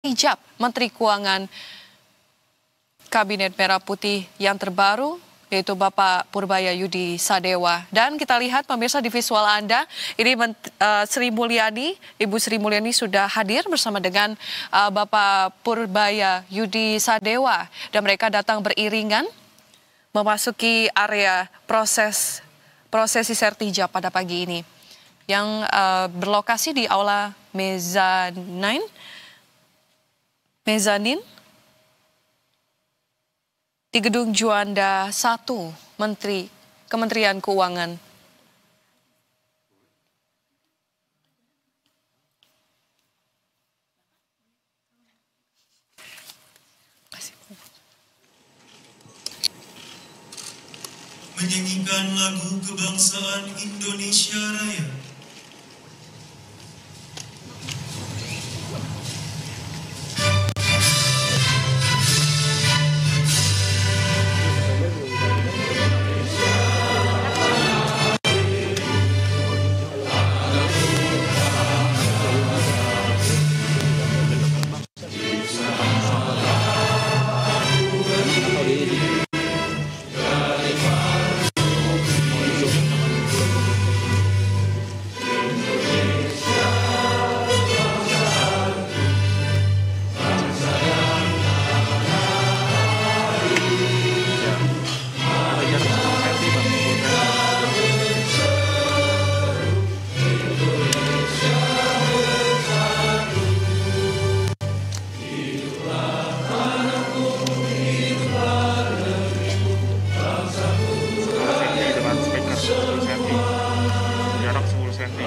hijab Menteri Keuangan Kabinet Merah Putih yang terbaru, yaitu Bapak Purbaya Yudi Sadewa. Dan kita lihat pemirsa di visual Anda, ini Sri Mulyani, Ibu Sri Mulyani sudah hadir bersama dengan Bapak Purbaya Yudi Sadewa. Dan mereka datang beriringan memasuki area prosesi sertijab pada pagi ini. Yang berlokasi di Aula Mezanin di Gedung Juanda 1, Kementerian Keuangan. Menyanyikan lagu kebangsaan Indonesia Raya. Jarak 10 cm.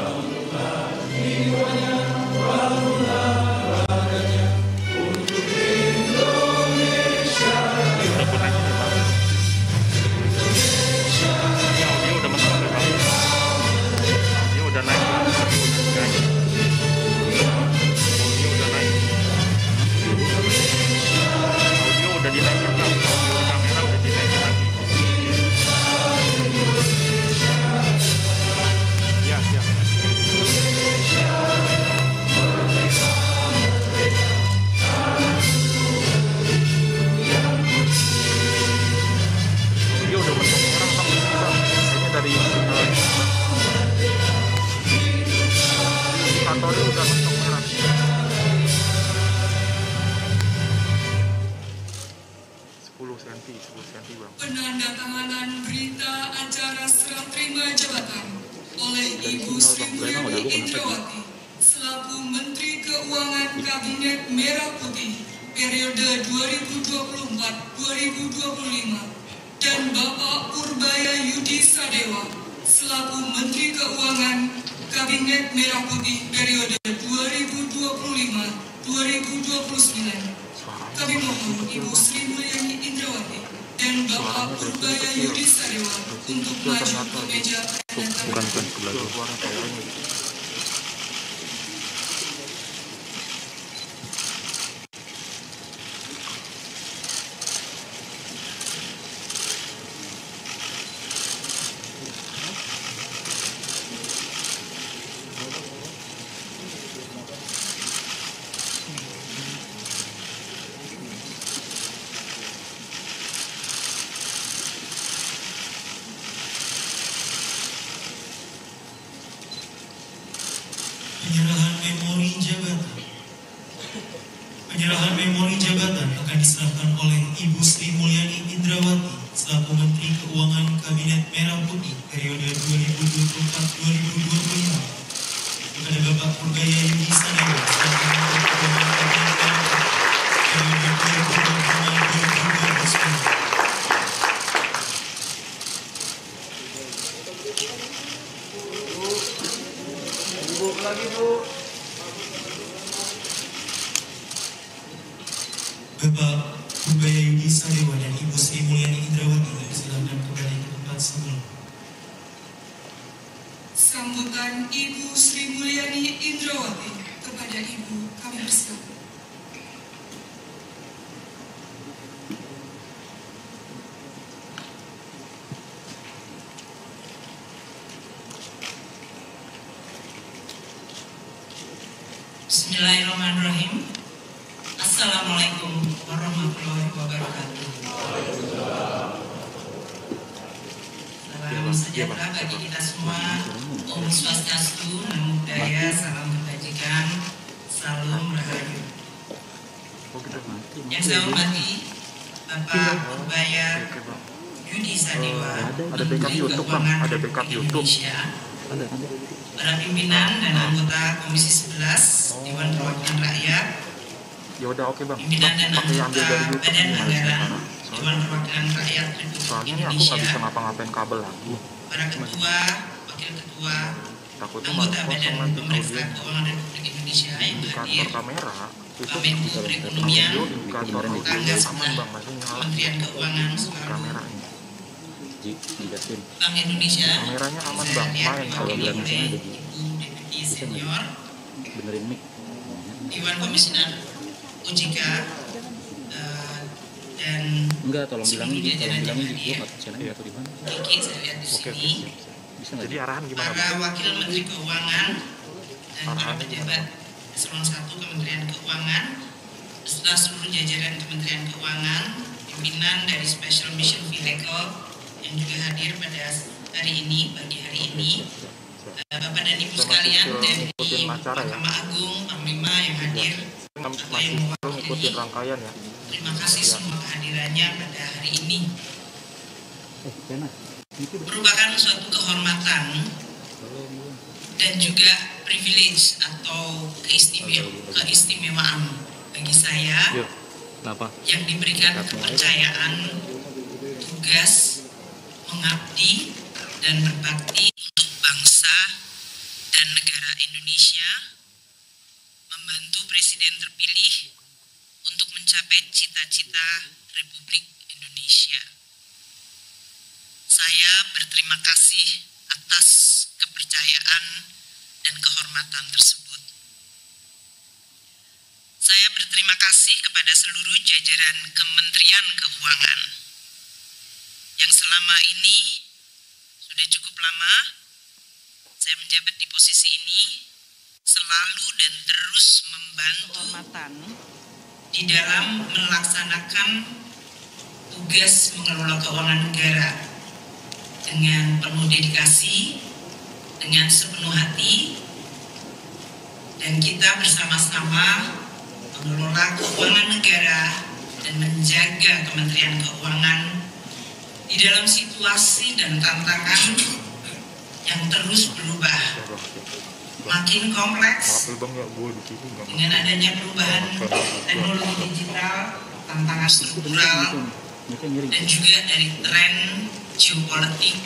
Penandatanganan berita acara serah terima jabatan oleh Ibu Sri Mulyani Indrawati selaku Menteri Keuangan Kabinet Merah Putih periode 2024-2025 dan Bapak Purbaya Yudi Sadewa selaku Menteri Keuangan Kabinet Merah Putih periode 2025-2029. Kami mohon Ibu Sri Mulyani Indrawati dan Bapak Purbaya Yudi Sadewa untuk maju ke meja penandatanganan. Penyerahan memori jabatan akan diserahkan oleh Ibu Sri Mulyani Indrawati selaku Menteri Keuangan Kabinet Merah Putih periode 2024-2025 kepada Bapak Purbaya Yudi Sadewa selaku Menteri Keuangan Kabinet Merah Putih periode 2025-2029. Lagi Bu. Bapak Purbaya Yudi Sadewa dan Ibu Sri Mulyani Indrawati disilahkan kembali ke tempat semula. Sambutan Ibu Sri Mulyani Indrawati kepada Ibu kami persilakan. Bismillahirrahmanirrahim. Assalamualaikum warahmatullahi wabarakatuh. Salam sejahtera bagi kita semua. Om Swastiastu, Namo Buddhaya, salam kebajikan, salam rahayu. Yang saya hormati Bapak Purbaya Yudi Sadewa, Menteri Keuangan Republik Indonesia, para pimpinan dan anggota Komisi 11 Dewan Perwakilan Rakyat, Ya udah oke bang. pimpinan dan Pakai anggota ambil dari YouTube. Badan Anggaran Dewan Perwakilan Rakyat Republik Soalnya ini aku nggak bisa Indonesia, ngapa-ngapain kabel lagi. para ketua, wakil ketua, Takutnya anggota malah Badan kosong nanti Pemeriksa audio. Keuangan Republik Indonesia yang Indikator hadir, kamera itu Pak Menko Perekonomian, audio, indikator audio tetangga aman sebelah bang, masih nyala Kementerian Keuangan selalu kameranya. Bank Indonesia. Kameranya aman Saya bang, lihat main kalau diwakili bilang oleh Ibu Deputi Senior benerin mic. Dewan Komisioner OJK dan Enggak, tolong bilangin seluruh Ji, tolong jajaran bilangin yang Ji. Gua hadir. nggak channelnya atau di mana. Kiki saya lihat di Oke, sini, Bisa nggak jadi Ji? arahan gimana para bang? wakil Menteri Keuangan dan para Arahannya pejabat eselon 1 Kementerian Keuangan, beserta seluruh jajaran Kementerian Keuangan, pimpinan dari Special Mission Vehicle yang juga hadir pada hari ini, pagi hari ini, Bapak dan Ibu sekalian dari ikutin acara ya. Mahkamah Agung, Panglima yang hadir, Masih belum ikutin rangkaian ya. terima kasih semua kehadirannya pada hari ini. Rena, Merupakan suatu kehormatan dan juga privilege atau keistimewaan bagi saya kenapa? yang diberikan kepercayaan tugas mengabdi dan berbakti untuk bangsa dan negara Indonesia, membantu Presiden terpilih untuk mencapai cita-cita Republik Indonesia. Saya berterima kasih atas kepercayaan dan kehormatan tersebut. Saya berterima kasih kepada seluruh jajaran Kementerian Keuangan yang selama ini sudah cukup lama saya menjabat di posisi ini, selalu dan terus membantu di dalam melaksanakan tugas mengelola keuangan negara dengan penuh dedikasi, dengan sepenuh hati, dan kita bersama-sama mengelola keuangan negara dan menjaga Kementerian Keuangan di dalam situasi dan tantangan yang terus berubah, makin kompleks Maaf bang ya, gue di sini nggak. dengan adanya perubahan teknologi digital, tantangan struktural, Mic-nya miring. dan juga dari tren geopolitik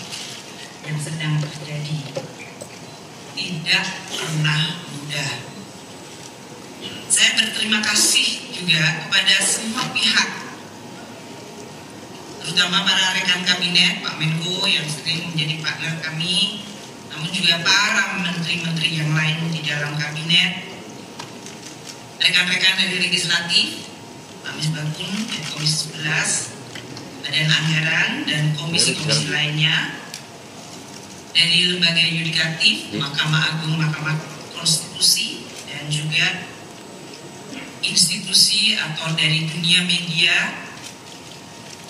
yang sedang terjadi. Tidak pernah mudah. Saya berterima kasih juga kepada semua pihak, terutama para rekan kabinet, Pak Menko yang sering menjadi partner kami, namun juga para menteri-menteri yang lain di dalam kabinet, rekan-rekan dari legislatif, Pak Misbakun dari Komisi 11, Badan Anggaran dan komisi-komisi lainnya, dari lembaga yudikatif, Mahkamah Agung, Mahkamah Konstitusi, dan juga institusi atau dari dunia media,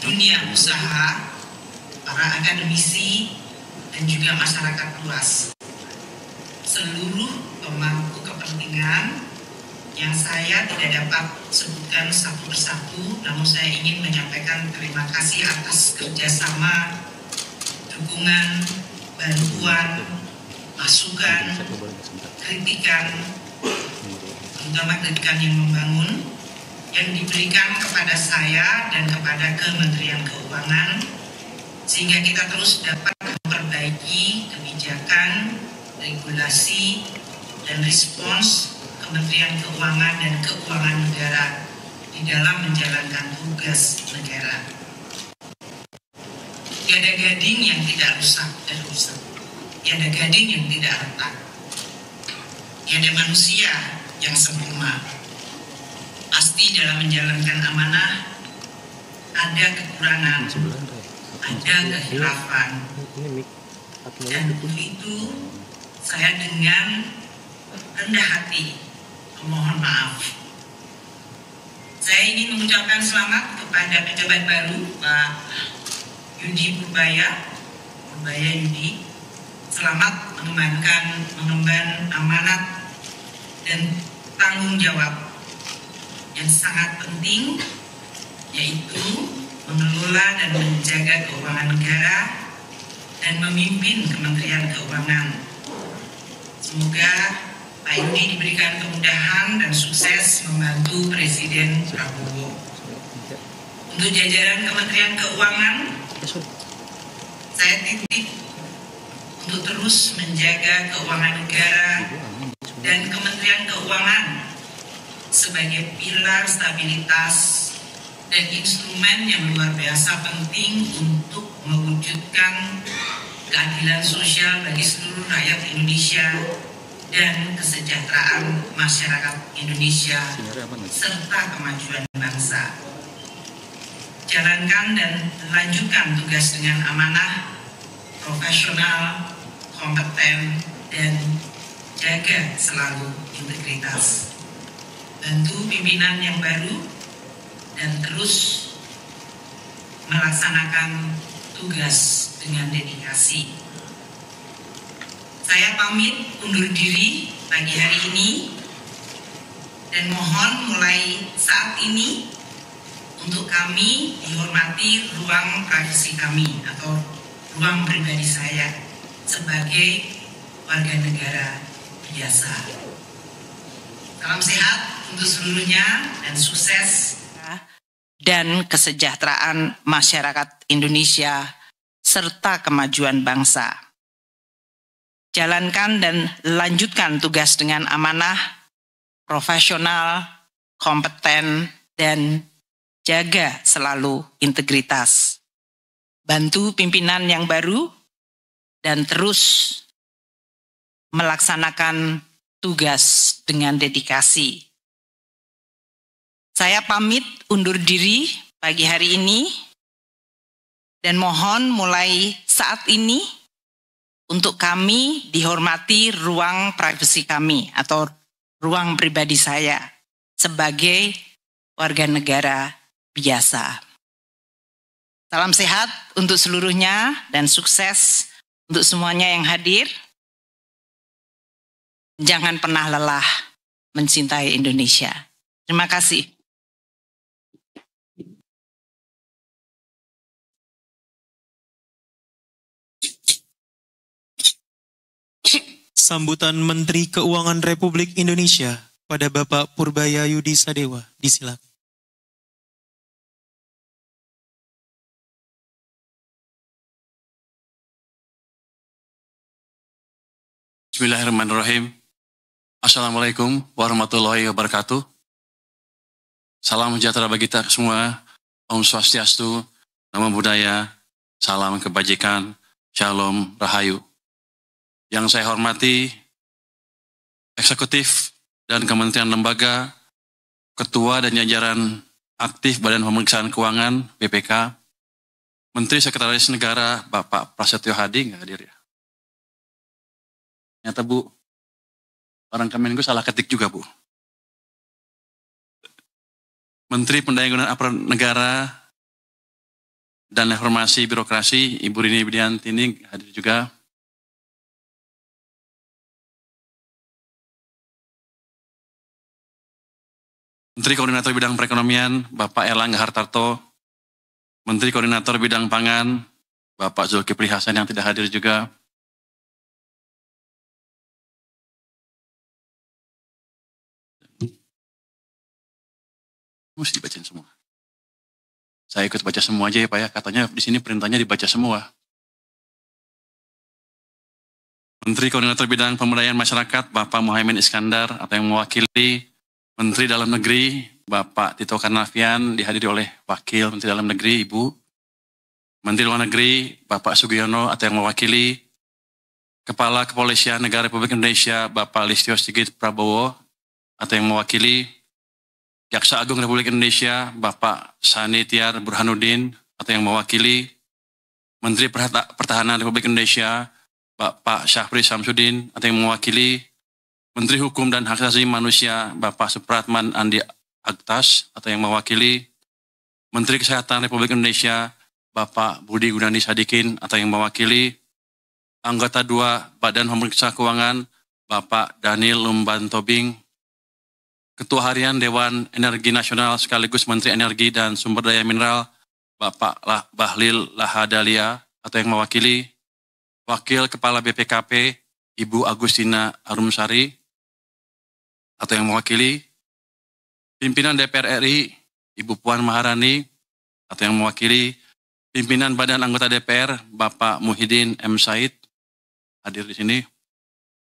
dunia usaha, para akademisi, dan juga masyarakat luas. Seluruh pemangku kepentingan yang saya tidak dapat sebutkan satu persatu, namun saya ingin menyampaikan terima kasih atas kerjasama, dukungan, bantuan, masukan, kritikan, terutama kritikan yang membangun, yang diberikan kepada saya dan kepada Kementerian Keuangan, sehingga kita terus dapat memperbaiki kebijakan, regulasi, dan respons Kementerian Keuangan dan Keuangan Negara di dalam menjalankan tugas negara. Tiada gading yang tidak rusak. Tiada gading yang tidak retak. Tiada manusia yang sempurna. Pasti dalam menjalankan amanah ada kekurangan, ada kehilafan. Dan untuk itu saya dengan rendah hati memohon maaf. Saya ingin mengucapkan selamat kepada pejabat baru Pak Yudi Purbaya Yudi. Selamat mengemban amanat dan tanggung jawab yang sangat penting, yaitu mengelola dan menjaga keuangan negara dan memimpin Kementerian Keuangan. Semoga Pak Yudi diberikan kemudahan dan sukses membantu Presiden Prabowo. Untuk jajaran Kementerian Keuangan, saya titip untuk terus menjaga keuangan negara dan Kementerian Keuangan sebagai pilar stabilitas dan instrumen yang luar biasa penting untuk mewujudkan keadilan sosial bagi seluruh rakyat Indonesia dan kesejahteraan masyarakat Indonesia serta kemajuan bangsa. Jalankan dan lanjutkan tugas dengan amanah, profesional, kompeten, dan jaga selalu integritas. Bantu pimpinan yang baru dan terus melaksanakan tugas dengan dedikasi. Saya pamit undur diri pagi hari ini dan mohon mulai saat ini untuk kami dihormati ruang privasi kami atau ruang pribadi saya sebagai warga negara biasa. Salam sehat untuk seluruhnya dan sukses dan kesejahteraan masyarakat Indonesia serta kemajuan bangsa. Jalankan dan lanjutkan tugas dengan amanah, profesional, kompeten, dan jaga selalu integritas. Bantu pimpinan yang baru dan terus melaksanakan tugas dengan dedikasi. Saya pamit undur diri pagi hari ini dan mohon mulai saat ini untuk kami dihormati ruang privasi kami atau ruang pribadi saya sebagai warga negara biasa. Salam sehat untuk seluruhnya dan sukses untuk semuanya yang hadir. Jangan pernah lelah mencintai Indonesia. Terima kasih. Sambutan Menteri Keuangan Republik Indonesia pada Bapak Purbaya Yudi Sadewa. Disilakan. Bismillahirrahmanirrahim. Assalamualaikum warahmatullahi wabarakatuh. Salam sejahtera bagi kita semua. Om Swastiastu, Namo Buddhaya, salam kebajikan, Shalom, Rahayu. Yang saya hormati, eksekutif dan kementerian lembaga, ketua dan jajaran aktif Badan Pemeriksaan Keuangan, BPK, Menteri Sekretaris Negara, Bapak Prasetyo Hadi, nggak hadir ya? Ternyata Bu, orang Kemenko salah ketik juga Bu. Menteri Pendayagunaan Aparatur Negara dan Reformasi Birokrasi, Ibu Rini Widianti ini hadir juga. Menteri Koordinator Bidang Perekonomian, Bapak Erlangga Hartarto, Menteri Koordinator Bidang Pangan, Bapak Zulkifli Hasan yang tidak hadir juga. Mesti dibacain semua. Saya ikut baca semua aja ya Pak ya, katanya di sini perintahnya dibaca semua. Menteri Koordinator Bidang Pemberdayaan Masyarakat, Bapak Muhaimin Iskandar, atau yang mewakili Menteri Dalam Negeri, Bapak Tito Karnavian, dihadiri oleh Wakil Menteri Dalam Negeri, Ibu. Menteri Luar Negeri, Bapak Sugiono, atau yang mewakili Kepala Kepolisian Negara Republik Indonesia, Bapak Listio Sigit Prabowo, atau yang mewakili Jaksa Agung Republik Indonesia, Bapak Sani Tiar Burhanuddin, atau yang mewakili Menteri Pertahanan Republik Indonesia, Bapak Syafri Samsudin, atau yang mewakili Menteri Hukum dan Hak Asasi Manusia, Bapak Supratman Andi Aktas atau yang mewakili Menteri Kesehatan Republik Indonesia Bapak Budi Gunadi Sadikin atau yang mewakili anggota 2 Badan Pemeriksa Keuangan Bapak Daniel Lumban Tobing, Ketua Harian Dewan Energi Nasional sekaligus Menteri Energi dan Sumber Daya Mineral Bapak Bahlil Lahadalia atau yang mewakili Wakil Kepala BPKP Ibu Agustina Arumsari atau yang mewakili Pimpinan DPR RI Ibu Puan Maharani atau yang mewakili Pimpinan Badan Anggota DPR Bapak Muhyiddin M. Said hadir di sini.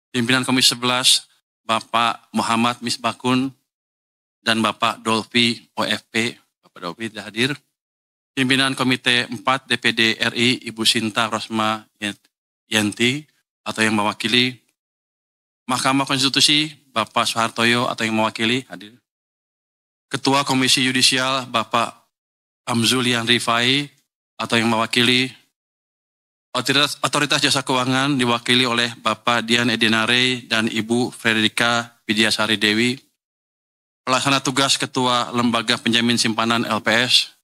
Pimpinan Komisi 11 Bapak Muhammad Misbakun dan Bapak Dolfi OFP, Bapak Dolfi tidak hadir. Pimpinan Komite 4 DPD RI Ibu Sinta Rosma Yanti atau yang mewakili. Mahkamah Konstitusi Bapak Soehartoyo atau yang mewakili hadir. Ketua Komisi Yudisial Bapak Amzulian Rifai atau yang mewakili. Otoritas Jasa Keuangan diwakili oleh Bapak Dian Edinare dan Ibu Frederika Widyasari Dewi. Pelaksana tugas Ketua Lembaga Penjamin Simpanan LPS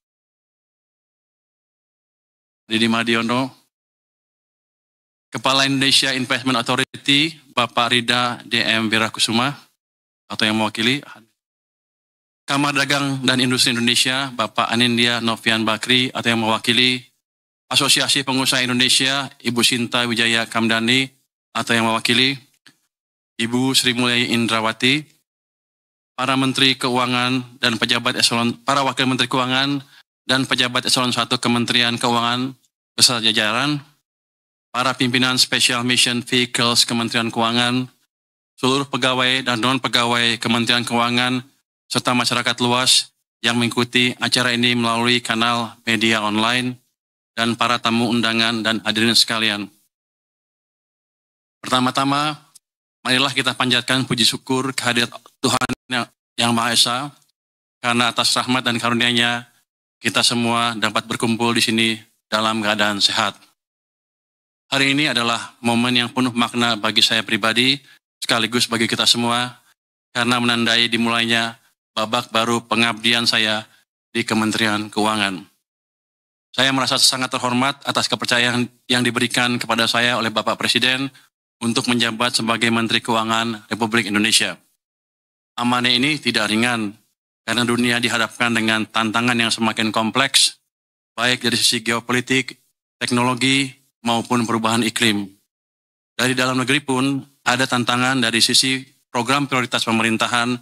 Didi Madiono. Kepala Indonesia Investment Authority Bapak Rida DM Wirakusuma atau yang mewakili. Kamar Dagang dan Industri Indonesia Bapak Anindya Novian Bakri atau yang mewakili. Asosiasi Pengusaha Indonesia Ibu Sinta Wijaya Kamdani atau yang mewakili. Ibu Sri Mulyani Indrawati. Para Menteri Keuangan dan pejabat eselon, para Wakil Menteri Keuangan dan pejabat eselon 1 Kementerian Keuangan beserta jajaran. Para pimpinan Special Mission Vehicles Kementerian Keuangan, seluruh pegawai dan non-pegawai Kementerian Keuangan, serta masyarakat luas yang mengikuti acara ini melalui kanal media online, dan para tamu undangan dan hadirin sekalian. Pertama-tama, marilah kita panjatkan puji syukur kehadirat Tuhan yang Maha Esa, karena atas rahmat dan karunia-Nya kita semua dapat berkumpul di sini dalam keadaan sehat. Hari ini adalah momen yang penuh makna bagi saya pribadi, sekaligus bagi kita semua, karena menandai dimulainya babak baru pengabdian saya di Kementerian Keuangan. Saya merasa sangat terhormat atas kepercayaan yang diberikan kepada saya oleh Bapak Presiden untuk menjabat sebagai Menteri Keuangan Republik Indonesia. Amanah ini tidak ringan, karena dunia dihadapkan dengan tantangan yang semakin kompleks, baik dari sisi geopolitik, teknologi, maupun perubahan iklim. Dari dalam negeri pun ada tantangan dari sisi program prioritas pemerintahan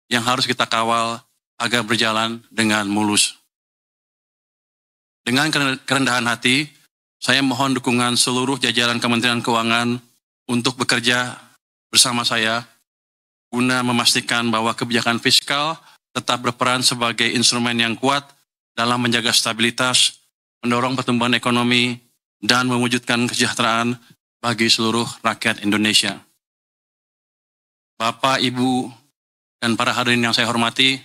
yang harus kita kawal agar berjalan dengan mulus. Dengan kerendahan hati, saya mohon dukungan seluruh jajaran Kementerian Keuangan untuk bekerja bersama saya guna memastikan bahwa kebijakan fiskal tetap berperan sebagai instrumen yang kuat dalam menjaga stabilitas, mendorong pertumbuhan ekonomi, dan mewujudkan kesejahteraan bagi seluruh rakyat Indonesia. Bapak, Ibu, dan para hadirin yang saya hormati,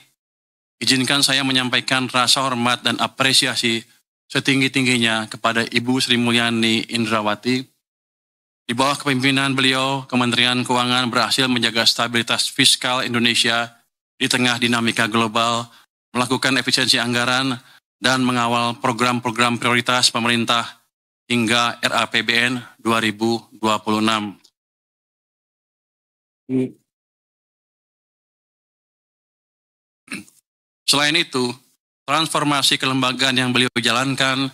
izinkan saya menyampaikan rasa hormat dan apresiasi setinggi-tingginya kepada Ibu Sri Mulyani Indrawati. Di bawah kepemimpinan beliau, Kementerian Keuangan berhasil menjaga stabilitas fiskal Indonesia di tengah dinamika global, melakukan efisiensi anggaran, dan mengawal program-program prioritas pemerintah hingga RAPBN 2026. Selain itu, transformasi kelembagaan yang beliau jalankan,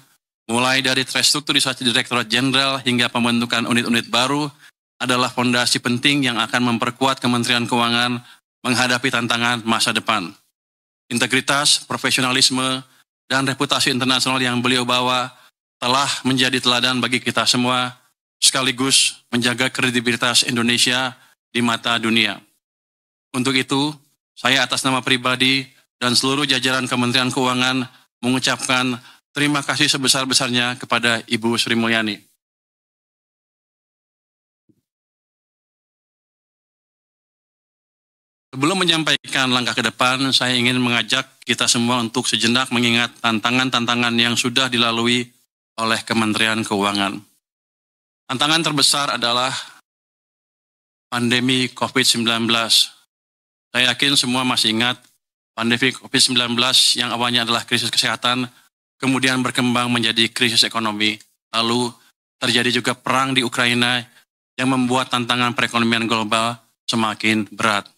mulai dari restrukturisasi Direktorat Jenderal hingga pembentukan unit-unit baru, adalah fondasi penting yang akan memperkuat Kementerian Keuangan menghadapi tantangan masa depan. Integritas, profesionalisme, dan reputasi internasional yang beliau bawa telah menjadi teladan bagi kita semua, sekaligus menjaga kredibilitas Indonesia di mata dunia. Untuk itu, saya atas nama pribadi dan seluruh jajaran Kementerian Keuangan mengucapkan terima kasih sebesar-besarnya kepada Ibu Sri Mulyani. Sebelum menyampaikan langkah ke depan, saya ingin mengajak kita semua untuk sejenak mengingat tantangan-tantangan yang sudah dilalui oleh Kementerian Keuangan. Tantangan terbesar adalah pandemi COVID-19. Saya yakin semua masih ingat Pandemi COVID-19 yang awalnya adalah krisis kesehatan, kemudian berkembang menjadi krisis ekonomi. Lalu terjadi juga perang di Ukraina yang membuat tantangan perekonomian global semakin berat.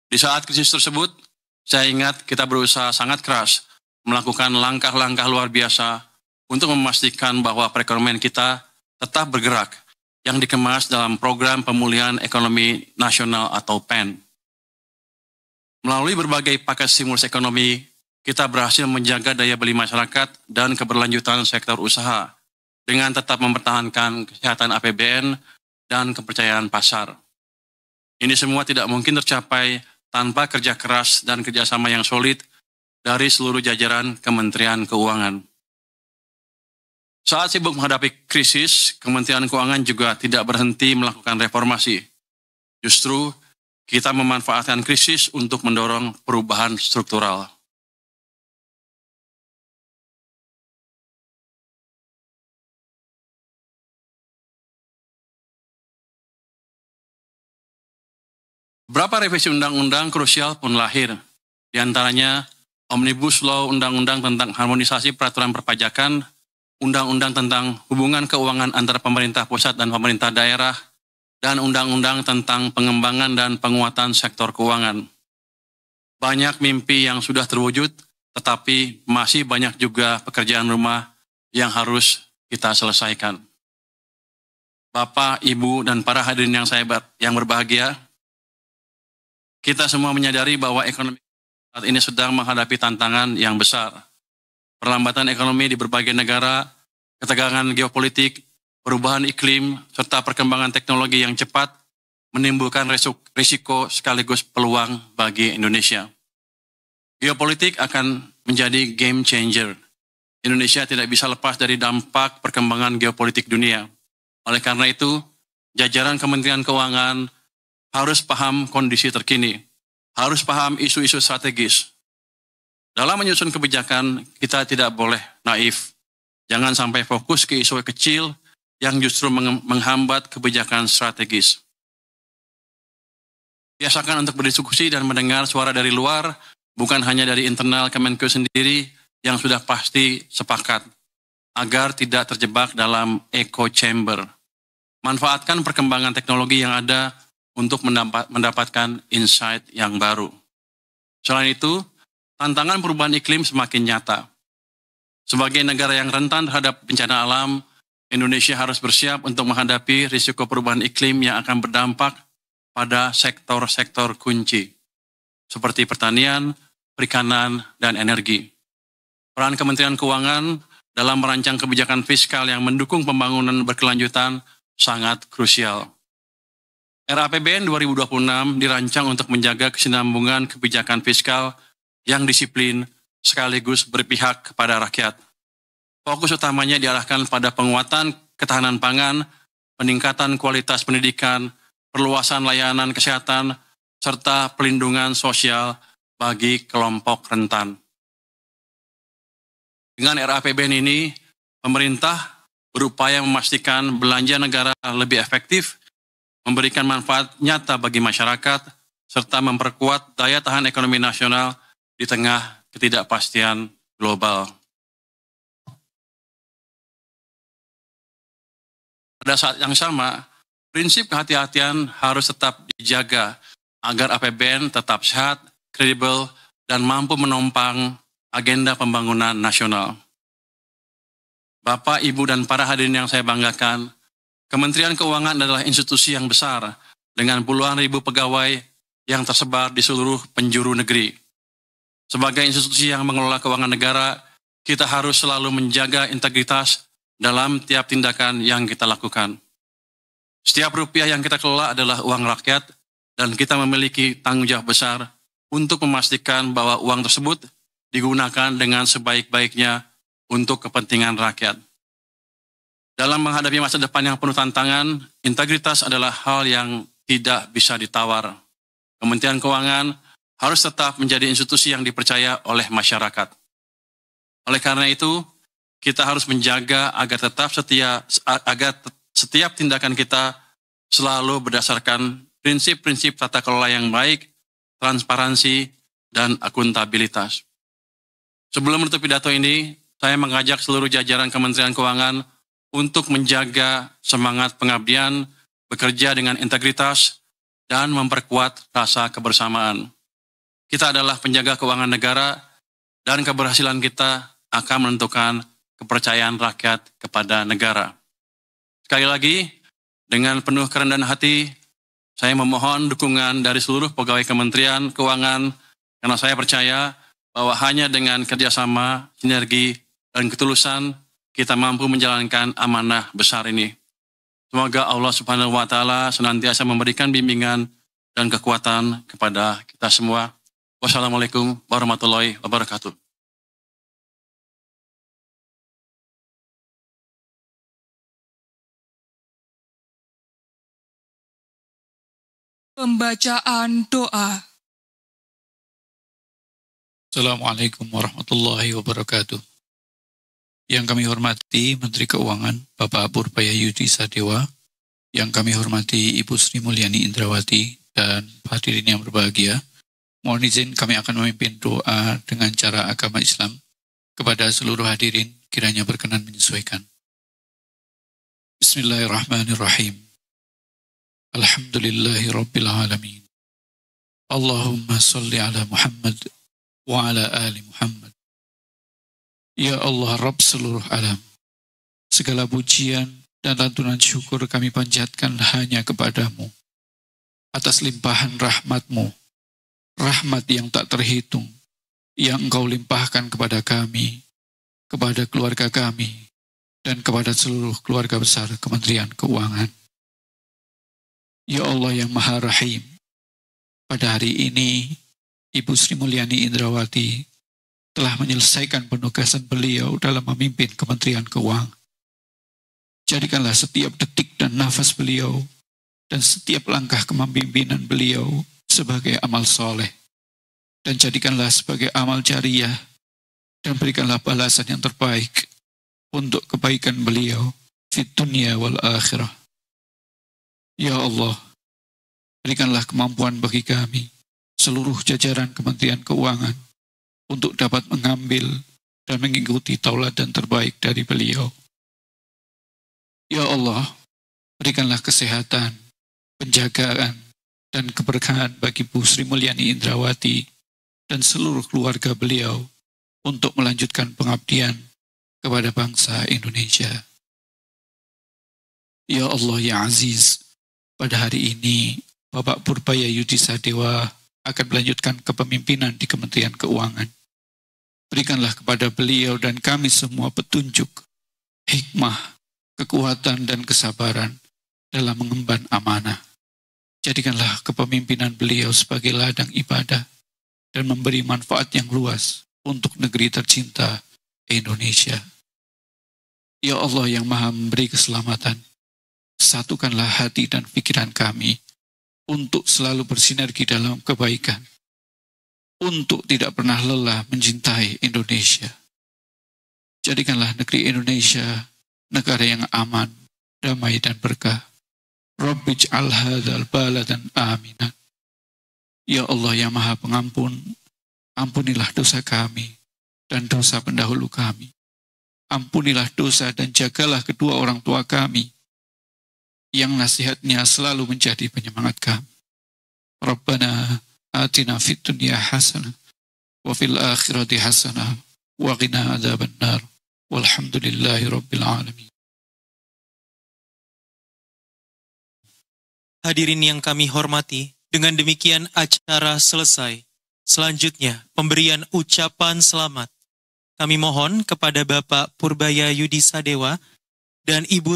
Di saat krisis tersebut, saya ingat kita berusaha sangat keras melakukan langkah-langkah luar biasa untuk memastikan bahwa perekonomian kita tetap bergerak yang dikemas dalam program pemulihan ekonomi nasional atau PEN. Melalui berbagai paket stimulus ekonomi, kita berhasil menjaga daya beli masyarakat dan keberlanjutan sektor usaha dengan tetap mempertahankan kesehatan APBN dan kepercayaan pasar. Ini semua tidak mungkin tercapai tanpa kerja keras dan kerjasama yang solid dari seluruh jajaran Kementerian Keuangan. Saat sibuk menghadapi krisis, Kementerian Keuangan juga tidak berhenti melakukan reformasi. Justru, kita memanfaatkan krisis untuk mendorong perubahan struktural. Beberapa revisi undang-undang krusial pun lahir, di antaranya Omnibus Law Undang-Undang tentang Harmonisasi Peraturan Perpajakan, Undang-Undang tentang Hubungan Keuangan antara Pemerintah Pusat dan Pemerintah Daerah, dan Undang-Undang tentang Pengembangan dan Penguatan Sektor Keuangan. Banyak mimpi yang sudah terwujud, tetapi masih banyak juga pekerjaan rumah yang harus kita selesaikan. Bapak, Ibu, dan para hadirin yang berbahagia, kita semua menyadari bahwa ekonomi saat ini sedang menghadapi tantangan yang besar. Perlambatan ekonomi di berbagai negara, ketegangan geopolitik, perubahan iklim, serta perkembangan teknologi yang cepat menimbulkan risiko sekaligus peluang bagi Indonesia. Geopolitik akan menjadi game changer. Indonesia tidak bisa lepas dari dampak perkembangan geopolitik dunia. Oleh karena itu, jajaran Kementerian Keuangan harus paham kondisi terkini, harus paham isu-isu strategis. Dalam menyusun kebijakan, kita tidak boleh naif. Jangan sampai fokus ke isu kecil yang justru menghambat kebijakan strategis. Biasakan untuk berdiskusi dan mendengar suara dari luar, bukan hanya dari internal Kemenko sendiri yang sudah pasti sepakat, agar tidak terjebak dalam echo chamber. Manfaatkan perkembangan teknologi yang ada untuk mendapatkan insight yang baru. Selain itu, tantangan perubahan iklim semakin nyata. Sebagai negara yang rentan terhadap bencana alam, Indonesia harus bersiap untuk menghadapi risiko perubahan iklim yang akan berdampak pada sektor-sektor kunci, seperti pertanian, perikanan, dan energi. Peran Kementerian Keuangan dalam merancang kebijakan fiskal yang mendukung pembangunan berkelanjutan sangat krusial. RAPBN 2026 dirancang untuk menjaga kesinambungan kebijakan fiskal yang disiplin sekaligus berpihak kepada rakyat. Fokus utamanya diarahkan pada penguatan ketahanan pangan, peningkatan kualitas pendidikan, perluasan layanan kesehatan, serta pelindungan sosial bagi kelompok rentan. Dengan RAPBN ini, pemerintah berupaya memastikan belanja negara lebih efektif, memberikan manfaat nyata bagi masyarakat, serta memperkuat daya tahan ekonomi nasional di tengah ketidakpastian global. Pada saat yang sama, prinsip kehati-hatian harus tetap dijaga agar APBN tetap sehat, kredibel, dan mampu menopang agenda pembangunan nasional. Bapak, Ibu, dan para hadirin yang saya banggakan, Kementerian Keuangan adalah institusi yang besar dengan puluhan ribu pegawai yang tersebar di seluruh penjuru negeri. Sebagai institusi yang mengelola keuangan negara, kita harus selalu menjaga integritas dalam tiap tindakan yang kita lakukan. Setiap rupiah yang kita kelola adalah uang rakyat dan kita memiliki tanggung jawab besar untuk memastikan bahwa uang tersebut digunakan dengan sebaik-baiknya untuk kepentingan rakyat. Dalam menghadapi masa depan yang penuh tantangan, integritas adalah hal yang tidak bisa ditawar. Kementerian Keuangan harus tetap menjadi institusi yang dipercaya oleh masyarakat. Oleh karena itu, kita harus menjaga agar setiap tindakan kita selalu berdasarkan prinsip-prinsip tata kelola yang baik, transparansi, dan akuntabilitas. Sebelum menutup pidato ini, saya mengajak seluruh jajaran Kementerian Keuangan untuk menjaga semangat pengabdian, bekerja dengan integritas, dan memperkuat rasa kebersamaan. Kita adalah penjaga keuangan negara, dan keberhasilan kita akan menentukan kepercayaan rakyat kepada negara. Sekali lagi, dengan penuh kerendahan hati, saya memohon dukungan dari seluruh pegawai Kementerian Keuangan, karena saya percaya bahwa hanya dengan kerjasama, sinergi, dan ketulusan, kita mampu menjalankan amanah besar ini. Semoga Allah Subhanahu wa Ta'ala senantiasa memberikan bimbingan dan kekuatan kepada kita semua. Wassalamualaikum warahmatullahi wabarakatuh. Pembacaan doa. Assalamualaikum warahmatullahi wabarakatuh. Yang kami hormati Menteri Keuangan Bapak Purbaya Yudi Sadewa, yang kami hormati Ibu Sri Mulyani Indrawati, dan hadirin yang berbahagia, mohon izin kami akan memimpin doa dengan cara agama Islam kepada seluruh hadirin, kiranya berkenan menyesuaikan. Bismillahirrahmanirrahim. Alhamdulillahi Rabbil Alamin. Allahumma salli ala Muhammad wa ala ali Muhammad. Ya Allah Rabb seluruh alam, segala pujian dan lantunan syukur kami panjatkan hanya kepadamu atas limpahan rahmat-Mu, rahmat yang tak terhitung, yang Engkau limpahkan kepada kami, kepada keluarga kami, dan kepada seluruh keluarga besar Kementerian Keuangan. Ya Allah yang Maha Rahim, pada hari ini Ibu Sri Mulyani Indrawati telah menyelesaikan penugasan beliau dalam memimpin Kementerian Keuangan. Jadikanlah setiap detik dan nafas beliau dan setiap langkah kepemimpinan beliau sebagai amal soleh, dan jadikanlah sebagai amal jariyah, dan berikanlah balasan yang terbaik untuk kebaikan beliau di dunia wal akhirah. Ya Allah, berikanlah kemampuan bagi kami, seluruh jajaran Kementerian Keuangan, untuk dapat mengambil dan mengikuti tauladan terbaik dari beliau. Ya Allah, berikanlah kesehatan, penjagaan, dan keberkahan bagi Bu Sri Mulyani Indrawati dan seluruh keluarga beliau untuk melanjutkan pengabdian kepada bangsa Indonesia. Ya Allah ya Aziz, pada hari ini Bapak Purbaya Yudi Sadewa akan melanjutkan kepemimpinan di Kementerian Keuangan. Berikanlah kepada beliau dan kami semua petunjuk, hikmah, kekuatan, dan kesabaran dalam mengemban amanah. Jadikanlah kepemimpinan beliau sebagai ladang ibadah dan memberi manfaat yang luas untuk negeri tercinta Indonesia. Ya Allah yang Maha memberi keselamatan, satukanlah hati dan pikiran kami untuk selalu bersinergi dalam kebaikan, untuk tidak pernah lelah mencintai Indonesia. Jadikanlah negeri Indonesia negara yang aman, damai, dan berkah. Rabbij'al hadzal baladan aminan. Ya Allah yang Maha Pengampun, ampunilah dosa kami dan dosa pendahulu kami. Ampunilah dosa dan jagalah kedua orang tua kami, yang nasihatnya selalu menjadi penyemangat kami. Rabbana atina fid dunya hasanah wa fil akhirati hasanah wa qina adzabannar. Walhamdulillahi rabbil alamin. Hadirin yang kami hormati, dengan demikian acara selesai. Selanjutnya, pemberian ucapan selamat. Kami mohon kepada Bapak Purbaya Yudi Sadewa dan Ibu